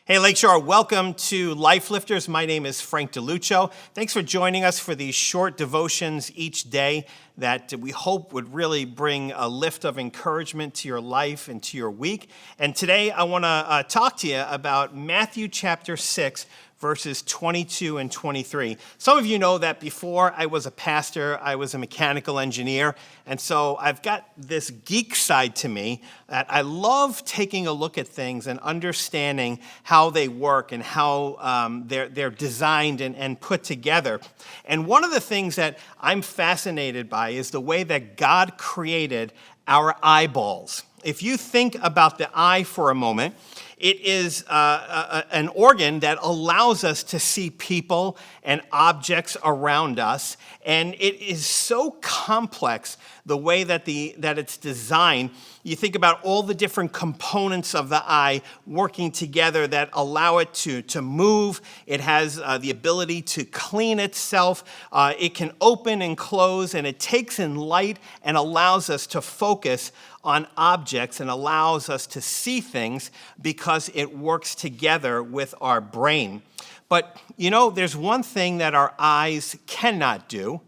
Hey, Lakeshore, welcome to Life Lifters. My name is Frank DeLuccio. Thanks for joining us for these short devotions each day that we hope would really bring a lift of encouragement to your life and to your week. And today I want to talk to you about Matthew chapter 6, verses 22 and 23. Some of you know that before I was a pastor, I was a mechanical engineer, and so I've got this geek side to me that I love taking a look at things and understanding how they work and how they're designed and put together. And one of the things that I'm fascinated by is the way that God created our eyeballs. If you think about the eye for a moment, it is an organ that allows us to see people and objects around us, and it is so complex the way that it's designed. You think about all the different components of the eye working together that allow it to move. It has the ability to clean itself. It can open and close, and it takes in light and allows us to focus on objects and allows us to see things because it works together with our brain. But, you know, there's one thing that our eyes cannot do,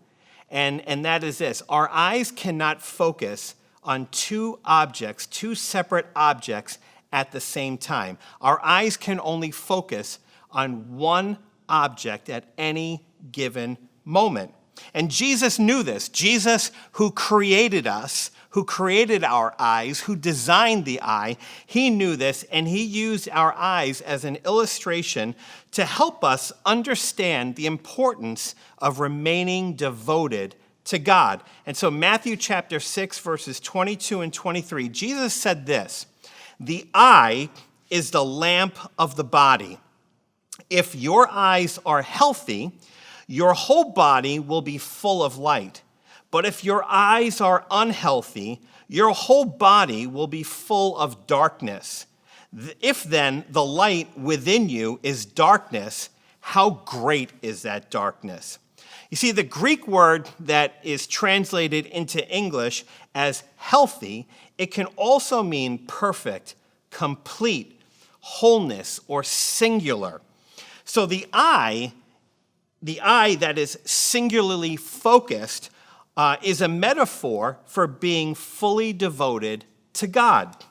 and that is this. Our eyes cannot focus on two separate objects at the same time. Our eyes can only focus on one object at any given moment. And Jesus knew this. Jesus, who created us, who created our eyes, who designed the eye, he knew this, and he used our eyes as an illustration to help us understand the importance of remaining devoted to God. And so Matthew chapter 6, verses 22 and 23, Jesus said this, "The eye is the lamp of the body. If your eyes are healthy, your whole body will be full of light. But if your eyes are unhealthy, your whole body will be full of darkness. If then the light within you is darkness, how great is that darkness?" You see, the Greek word that is translated into English as healthy, it can also mean perfect, complete, wholeness, or singular. So the eye that is singularly focused is a metaphor for being fully devoted to God.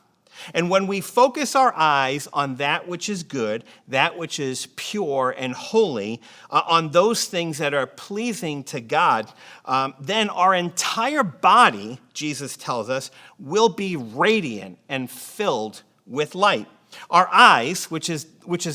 And when we focus our eyes on that which is good, that which is pure and holy, on those things that are pleasing to God, then our entire body, Jesus tells us, will be radiant and filled with light. Our eyes, which is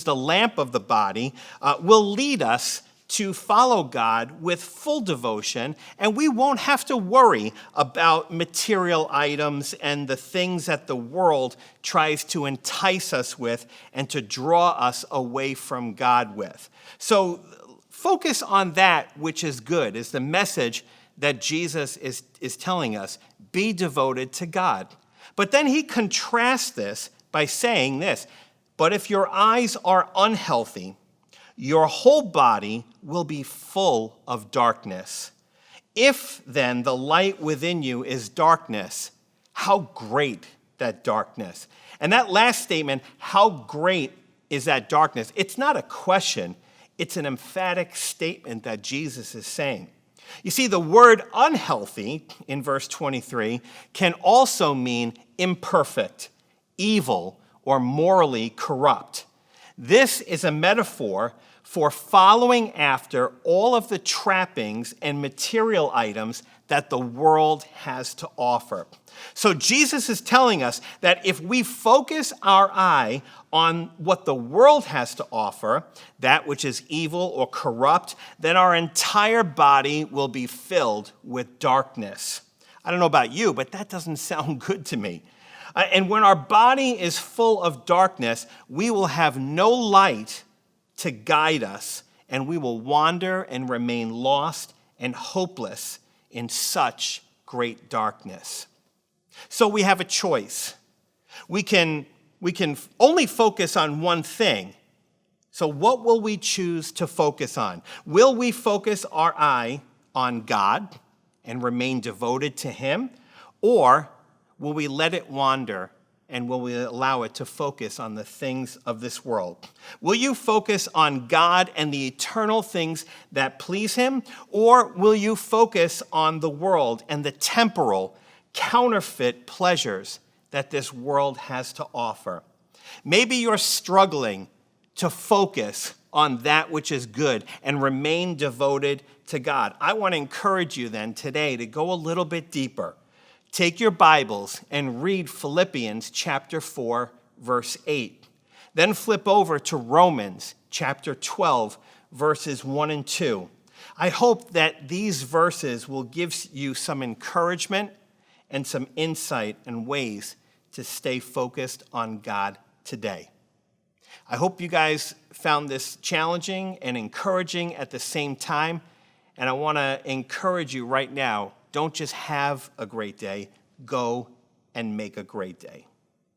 the lamp of the body, will lead us to follow God with full devotion, and we won't have to worry about material items and the things that the world tries to entice us with and to draw us away from God with. So focus on that which is good is the message that Jesus is telling us. Be devoted to God. But then he contrasts this by saying this, "But if your eyes are unhealthy, your whole body will be full of darkness. If then the light within you is darkness, how great that darkness." And that last statement, how great is that darkness? It's not a question, it's an emphatic statement that Jesus is saying. You see, the word unhealthy in verse 23 can also mean imperfect, evil, or morally corrupt. This is a metaphor for following after all of the trappings and material items that the world has to offer. So Jesus is telling us that if we focus our eye on what the world has to offer, that which is evil or corrupt, then our entire body will be filled with darkness. I don't know about you, but that doesn't sound good to me. And when our body is full of darkness, we will have no light to guide us, and we will wander and remain lost and hopeless in such great darkness. So we have a choice. We can only focus on one thing. So what will we choose to focus on? Will we focus our eye on God and remain devoted to him? Or will we let it wander and will we allow it to focus on the things of this world? Will you focus on God and the eternal things that please him? Or will you focus on the world and the temporal, counterfeit pleasures that this world has to offer? Maybe you're struggling to focus on that which is good and remain devoted to God. I want to encourage you then today to go a little bit deeper. Take your Bibles and read Philippians chapter 4, verse 8. Then flip over to Romans chapter 12, verses 1 and 2. I hope that these verses will give you some encouragement and some insight and ways to stay focused on God today. I hope you guys found this challenging and encouraging at the same time. And I want to encourage you right now, don't just have a great day, go and make a great day.